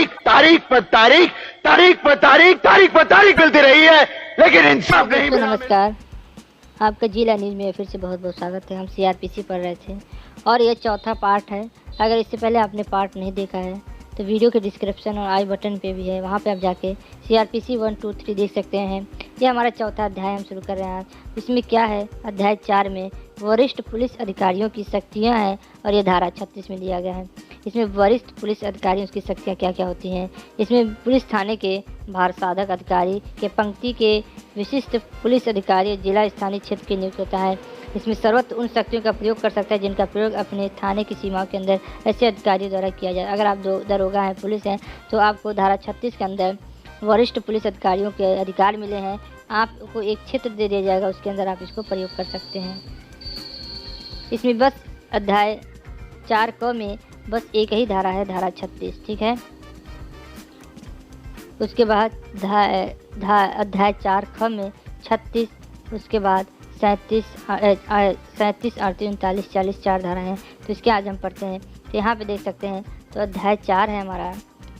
तारीख पर तारीख, तारीख पर तारीख, तारीख पर तारीख मिलती रही है, लेकिन इंसाफ नहीं मिला। नमस्कार, आपका जिला न्यूज़ में फिर से बहुत बहुत स्वागत है। हम सीआरपीसी पढ़ रहे थे और ये चौथा पार्ट है। अगर इससे पहले आपने पार्ट नहीं देखा है तो वीडियो के डिस्क्रिप्शन और आई बटन पे भी है, वहाँ पे आप जाके सीआरपीसी 1, 2, 3 देख सकते हैं। ये हमारा चौथा अध्याय हम शुरू कर रहे हैं आज। इसमें क्या है, अध्याय 4 में वरिष्ठ पुलिस अधिकारियों की शक्तियाँ हैं और ये धारा 36 में दिया गया है। इसमें वरिष्ठ पुलिस अधिकारियों की शक्तियाँ क्या क्या होती हैं। इसमें पुलिस थाने के भार साधक अधिकारी के पंक्ति के विशिष्ट पुलिस अधिकारी जिला स्थानीय क्षेत्र के नियुक्त होता है। इसमें सर्वत्र उन शक्तियों का प्रयोग कर सकता है जिनका प्रयोग अपने थाने की सीमाओं के अंदर ऐसे अधिकारियों द्वारा किया जाए। अगर आप दरोगा हैं, पुलिस हैं, तो आपको धारा 36 के अंदर वरिष्ठ पुलिस अधिकारियों के अधिकार मिले हैं। आपको एक क्षेत्र दे दिया जाएगा, उसके अंदर आप इसको प्रयोग कर सकते हैं। इसमें बस अध्याय 4 क में बस एक ही धारा है, धारा 36, ठीक है। उसके बाद अध्याय 4 ख में 36, उसके बाद 37, 38, 39, 40 4 धारा हैं। तो इसके आज हम पढ़ते हैं। तो यहाँ पे देख सकते हैं, तो अध्याय 4 है हमारा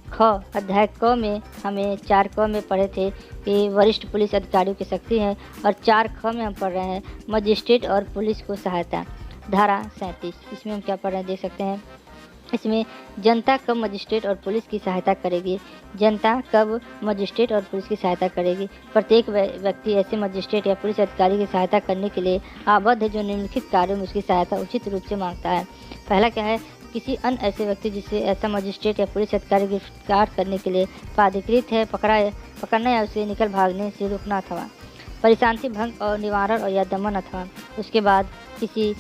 ख। अध्याय क में हमें 4 क में पढ़े थे कि वरिष्ठ पुलिस अधिकारियों की शक्ति है, और 4 ख में हम पढ़ रहे हैं मजिस्ट्रेट और पुलिस को सहायता, धारा 37। इसमें हम क्या पढ़ रहे हैं देख सकते हैं। इसमें जनता कब मजिस्ट्रेट और पुलिस की सहायता करेगी। जनता कब मजिस्ट्रेट और पुलिस की सहायता करेगी। प्रत्येक व्यक्ति ऐसे मजिस्ट्रेट या पुलिस अधिकारी की सहायता करने के लिए आबद्ध है जो निम्नलिखित कार्यों में उसकी सहायता उचित रूप से मांगता है। पहला क्या है, किसी अन्य ऐसे व्यक्ति जिसे ऐसा मजिस्ट्रेट या पुलिस अधिकारी गिरफ्तार करने के लिए प्राधिकृत है पकड़ना या उसे निकल भागने से रोकना अथवा परिशांति भंग और निवारण और या दमन, अथवा उसके बाद किसी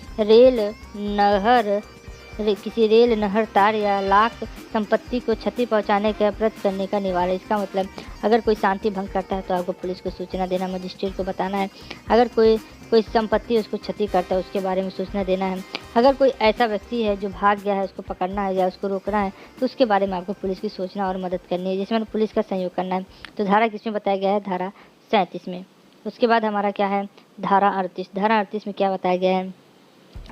रेल नहर तार या लाख संपत्ति को क्षति पहुंचाने का प्रयत्न करने का निवारण। इसका मतलब अगर कोई शांति भंग करता है तो आपको पुलिस को सूचना देना, मजिस्ट्रेट को बताना है। अगर कोई संपत्ति उसको क्षति करता है उसके बारे में सूचना देना है। अगर कोई ऐसा व्यक्ति है जो भाग गया है, उसको पकड़ना है या उसको रोकना है, तो उसके बारे में आपको पुलिस की सूचना और मदद करनी है, जिसमें पुलिस का सहयोग करना है। तो धारा किसमें बताया गया है, धारा 37 में। उसके बाद हमारा क्या है, धारा 38। धारा 38 में क्या बताया गया है,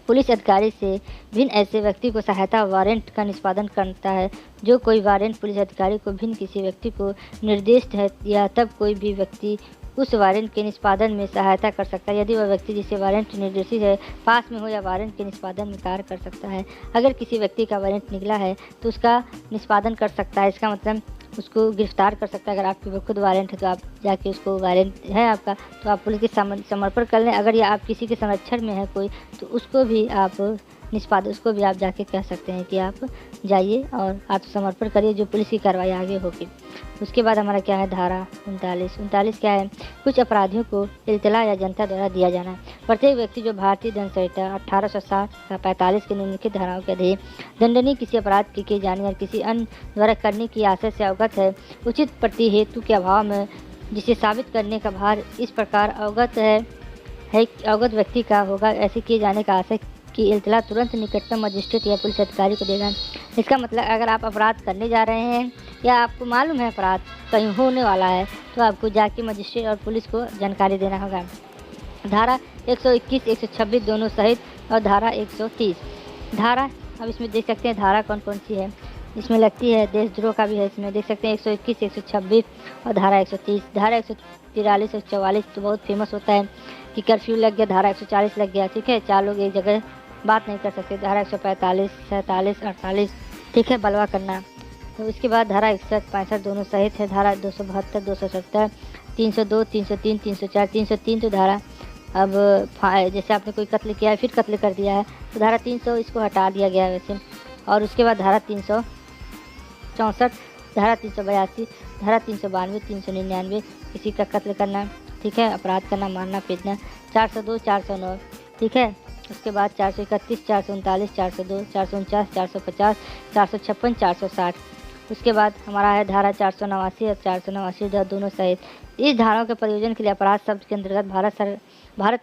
पुलिस अधिकारी से भिन्न ऐसे व्यक्ति को सहायता वारंट का निष्पादन करता है। जो कोई वारंट पुलिस अधिकारी को भिन्न किसी व्यक्ति को निर्दिष्ट है, या तब कोई भी व्यक्ति उस वारंट के निष्पादन में सहायता कर सकता है यदि वह व्यक्ति जिसे वारंट निर्देशित है पास में हो या वारंट के निष्पादन में कार्य कर सकता है। अगर किसी व्यक्ति का वारंट निकला है तो उसका निष्पादन कर सकता है। इसका मतलब उसको गिरफ्तार कर सकता है। अगर आपके खुद वारंट है तो आप जाके उसको, वारंट है आपका तो आप पुलिस के समर्पण कर लें। अगर या आप किसी के संरक्षण में है कोई, तो उसको भी आप उसको भी आप जाके कह सकते हैं कि आप जाइए और आत्मसमर्पण करिए, जो पुलिस की कार्रवाई आगे होगी। उसके बाद हमारा क्या है, धारा 39 क्या है, कुछ अपराधियों को इल्तला या जनता द्वारा दिया जाना। प्रत्येक व्यक्ति जो भारतीय दंड संहिता 1860 का 45 के निम्नलिखित धाराओं के अधीन दंडनीय किसी अपराध के किए जाने और किसी अन्य द्वारा करने की आशय से अवगत है, उचित प्रति हेतु के अभाव में जिसे साबित करने का भार इस प्रकार अवगत व्यक्ति का होगा, ऐसे किए जाने का आशय की इल्तला तुरंत निकटतम मजिस्ट्रेट या पुलिस अधिकारी को देगा। इसका मतलब अगर आप अपराध करने जा रहे हैं या आपको मालूम है अपराध कहीं होने वाला है, तो आपको जाके मजिस्ट्रेट और पुलिस को जानकारी देना होगा। धारा 121, 126 दोनों सहित और धारा 130 धारा, अब इसमें देख सकते हैं धारा कौन कौन सी है। इसमें लगती है देशद्रोह का भी है, इसमें देख सकते हैं 121, 126 और धारा 130। धारा 143 और 144 तो बहुत फेमस होता है कि कर्फ्यू लग गया, धारा 140 लग गया, ठीक है, 4 लोग एक जगह बात नहीं कर सकते। धारा 145, 47, 48, ठीक है, बलवा करना। तो उसके बाद धारा 61, 65 दोनों सहित है। धारा 272, 270, 302, 303, 304, 303 तो धारा, अब जैसे आपने कोई कत्ल किया है फिर कत्ल कर दिया है तो धारा 300 इसको हटा दिया गया है वैसे। और उसके बाद धारा 364, धारा 382, धारा 392, 399 किसी का कत्ल करना, ठीक है, अपराध करना, मारना पीटना, 402, 409, ठीक है। उसके बाद 431, 439, 402, 449, 450, 456, 460। उसके बाद हमारा है धारा 489 और 489 दोनों सहित। इस धाराओं के प्रयोजन के लिए अपराध शब्द के अंतर्गत भारत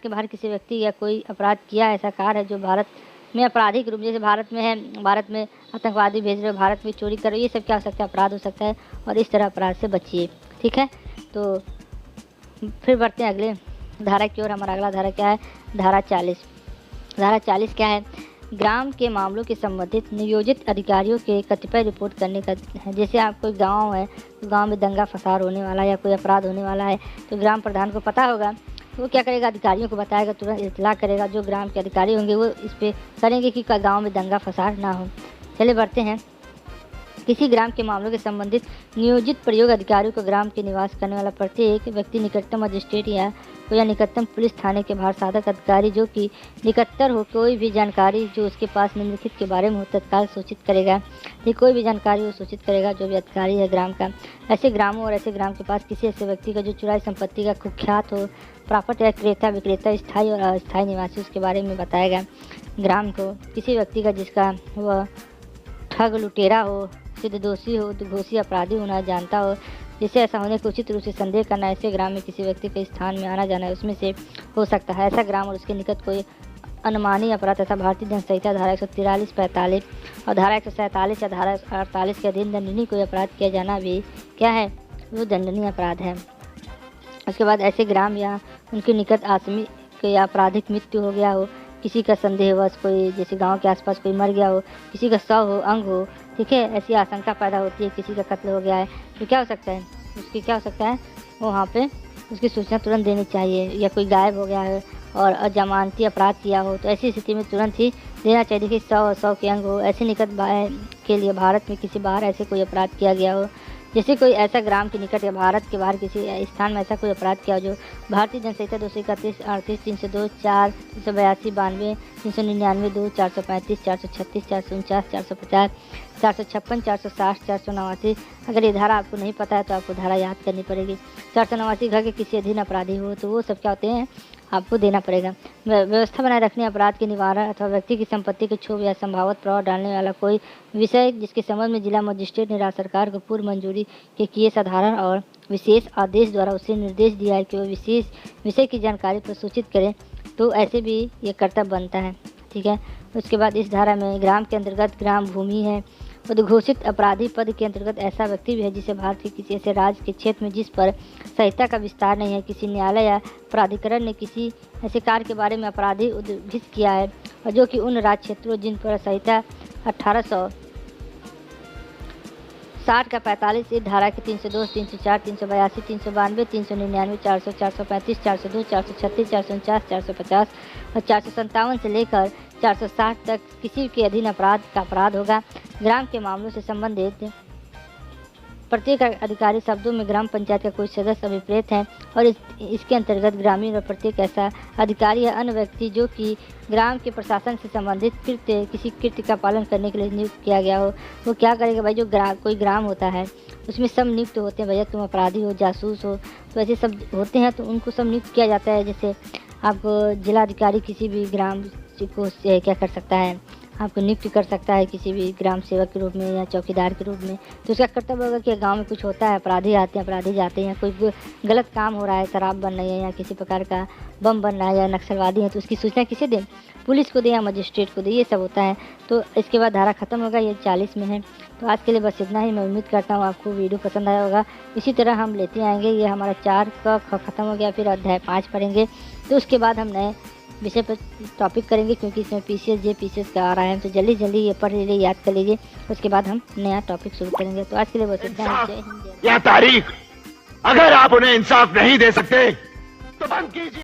के बाहर किसी व्यक्ति या कोई अपराध किया ऐसा कार्य है जो भारत में आपराधिक रूप, जैसे भारत में है, भारत में आतंकवादी भेज रहे हो, भारत में चोरी करो, ये सब क्या हो सकता है, अपराध हो सकता है, और इस तरह अपराध से बचिए, ठीक है। तो फिर बढ़ते हैं अगले धारा की ओर। हमारा अगला धारा क्या है, धारा 40। धारा 40 क्या है, ग्राम के मामलों के संबंधित नियोजित अधिकारियों के कतिपय रिपोर्ट करने का है। जैसे आप कोई गांव है, तो गांव में दंगा फसाद होने वाला है या कोई अपराध होने वाला है, तो ग्राम प्रधान को पता होगा, तो वो क्या करेगा, अधिकारियों को बताएगा, तुरंत इत्तला करेगा। जो ग्राम के अधिकारी होंगे वो इस पर करेंगे कि गाँव में दंगा फसाद ना हो। चले बढ़ते हैं। किसी ग्राम के मामलों के संबंधित नियोजित प्रयोग अधिकारियों को ग्राम के निवास करने वाला प्रत्येक व्यक्ति निकटतम मजिस्ट्रेट या निकटतम पुलिस थाने के बाहर साधक अधिकारी जो कि निकटतर हो, कोई भी जानकारी जो उसके पास निम्नलिखित के बारे में हो तत्काल सूचित करेगा। ये कोई भी जानकारी वो सूचित करेगा जो भी अधिकारी है ग्राम का। ऐसे ग्रामों और ऐसे ग्राम के पास किसी ऐसे व्यक्ति का जो चुराई संपत्ति का कुख्यात हो, प्रापट या क्रेता विक्रेता, स्थायी और अस्थायी निवासी, उसके बारे में बताएगा ग्राम को। किसी व्यक्ति का जिसका वह ठग लुटेरा हो, सिद्ध दोषी हो, घोषी अपराधी होना जानता हो, जिससे ऐसा होने को उचित रूप से संदेह करना, ऐसे ग्राम में किसी व्यक्ति के स्थान में आना जाना उसमें से हो सकता है। ऐसा ग्राम और उसके निकट कोई अनुमानी अपराध तथा भारतीय दंड संहिता धारा 143-45 और धारा 147 या धारा 48 के अधीन दंडनीय कोई अपराध किया जाना भी क्या है, वो दंडनीय अपराध है। उसके बाद ऐसे ग्राम या उनके निकट आसमी या आपराधिक मृत्यु हो गया हो, किसी का संदेहवश कोई, जैसे गांव के आसपास कोई मर गया हो, किसी का शव हो, अंग हो, ठीक है, ऐसी आशंका पैदा होती है, किसी का कत्ल हो गया है, तो क्या हो सकता है, उसकी क्या हो सकता है, वहाँ पे उसकी सूचना तुरंत देनी चाहिए। या कोई गायब हो गया है और अजमानती अपराध किया हो, तो ऐसी स्थिति में तुरंत ही देना चाहिए। देखिए, शव के अंग हो, ऐसे निकट के लिए भारत में किसी बाहर ऐसे कोई अपराध किया गया हो, जैसे कोई ऐसा ग्राम के निकट या भारत के बाहर किसी स्थान में ऐसा कोई अपराध किया हो जो भारतीय दंड संहिता 231, 38, 302, 4, 382, 92, 399, 2, 435, 436, 449, 450, 456, 460, 489। अगर ये धारा आपको नहीं पता है तो आपको धारा याद करनी पड़ेगी। 489 घर के किसी अधीन अपराधी हो तो वो सब क्या होते हैं, आपको देना पड़ेगा। व्यवस्था बनाए रखने, अपराध के निवारण अथवा व्यक्ति की संपत्ति के क्षोभ या संभावित प्रभाव डालने वाला कोई विषय जिसके संबंध में जिला मजिस्ट्रेट ने राज्य सरकार को पूर्व मंजूरी के किए साधारण और विशेष आदेश द्वारा उसे निर्देश दिया है कि वह विशेष विषय की जानकारी पर सूचित करें, तो ऐसे भी ये कर्तव्य बनता है। ठीक है। उसके बाद इस धारा में ग्राम के अंतर्गत ग्राम भूमि है। उद्घोषित अपराधी पद के अंतर्गत ऐसा व्यक्ति भी है जिसे भारत के किसी ऐसे राज्य के क्षेत्र में जिस पर संहिता का विस्तार नहीं है, किसी न्यायालय या प्राधिकरण ने किसी ऐसे कार्य के बारे में अपराधी उद्घोषित किया है और जो कि उन राज्य क्षेत्रों जिन पर संहिता 1860 का 45 इस धारा के 302, 304, 382, 392, 399, 400, 435, 402, 436, 449, 450 और 457 से लेकर 460 तक किसी के अधीन अपराध का अपराध होगा। ग्राम के मामलों से संबंधित प्रत्येक अधिकारी शब्दों में ग्राम पंचायत का कोई सदस्य अभिप्रेत है और इसके अंतर्गत ग्रामीण और प्रत्येक ऐसा अधिकारी या अन्य व्यक्ति जो कि ग्राम के प्रशासन से संबंधित किसी कृत्य का पालन करने के लिए नियुक्त किया गया हो, वो क्या करेगा भाई। जो कोई ग्राम होता है उसमें सब नियुक्त होते हैं, भैया तुम अपराधी हो, जासूस हो, तो ऐसे सब होते हैं, तो उनको सब नियुक्त किया जाता है। जैसे आपको जिलाधिकारी किसी भी ग्राम को क्या कर सकता है, आपको नियुक्त कर सकता है किसी भी ग्राम सेवक के रूप में या चौकीदार के रूप में। तो उसका कर्तव्य होगा कि गांव में कुछ होता है, अपराधी आते हैं, अपराधी जाते हैं, कोई गलत काम हो रहा है, शराब बन रही है या किसी प्रकार का बम बन रहा है या नक्सलवादी है, तो उसकी सूचना किसे दें, पुलिस को दें या मजिस्ट्रेट को दें, ये सब होता है। तो इसके बाद धारा खत्म होगा, ये 40 में है। तो आज के लिए बस इतना ही। मैं उम्मीद करता हूँ आपको वीडियो पसंद आया होगा। इसी तरह हम लेते आएंगे। ये हमारा 4 का ख़त्म हो गया, फिर अध्याय 5 पढ़ेंगे, तो उसके बाद हम नए विषय पर टॉपिक करेंगे, क्योंकि इसमें पीसीएस का आ रहा है, तो जल्दी जल्दी ये पढ़ लीजिए, याद कर लीजिए, उसके बाद हम नया टॉपिक शुरू करेंगे। तो आज के लिए बस इतना ही। या तारीख, अगर आप उन्हें इंसाफ नहीं दे सकते तो बंद कीजिए।